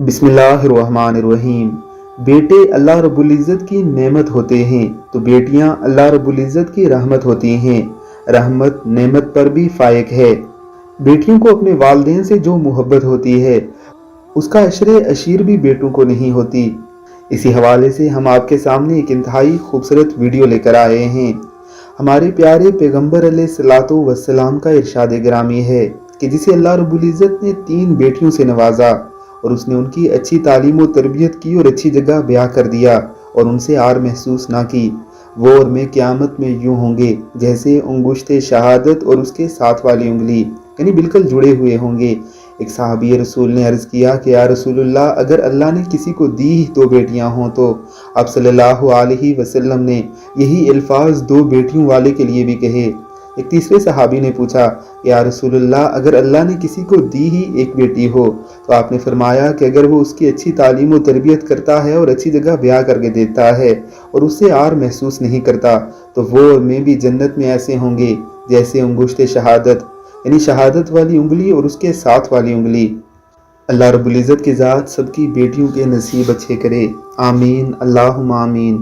बिस्मिल्लाहिर्रहमानिर्रहीम। बेटे अल्लाह रब्बुल इज़्ज़त की नेमत होते हैं तो बेटियां अल्लाह रब्बुल इज़्ज़त की रहमत होती हैं। रहमत नेमत पर भी फायक है। बेटियों को अपने वालिदैन से जो मोहब्बत होती है उसका अशरे अशीर भी बेटों को नहीं होती। इसी हवाले से हम आपके सामने एक इंतहाई खूबसूरत वीडियो लेकर आए हैं। हमारे प्यारे पैगंबर अलैहिस्सलातु वस्सलाम का इरशाद गिरामी है कि जिसे अल्लाह रब्बुल इज़्ज़त ने 3 बेटियों से नवाजा और उसने उनकी अच्छी तालीम और तरबियत की और अच्छी जगह ब्याह कर दिया और उनसे आर महसूस ना की। वो और मैं क़यामत में यूं होंगे जैसे अंगुश्ते शहादत और उसके साथ वाली उंगली, यानी बिल्कुल जुड़े हुए होंगे। एक सहाबी रसूल ने अर्ज़ किया कि या रसूलुल्लाह, अगर अल्लाह ने किसी को दी ही 2 बेटियां हों तो आप सल्लल्लाहु अलैहि वसल्लम ने यही अल्फाज 2 बेटियों वाले के लिए भी कहे। एक तीसरे सहाबी ने पूछा, या रसूलुल्लाह, अगर अल्लाह ने किसी को दी ही एक बेटी हो तो आपने फरमाया कि अगर वो उसकी अच्छी तालीम और तरबियत करता है और अच्छी जगह ब्याह करके देता है और उससे आर महसूस नहीं करता तो वो और मैं भी जन्नत में ऐसे होंगे जैसे अंगुश्ते शहादत, यानी शहादत वाली उंगली और उसके साथ वाली उंगली। अल्लाह रब्बुल इज़्ज़त की ज़ात सबकी बेटियों के नसीब अच्छे करे। आमीन, अल्लाहुम्मा आमीन।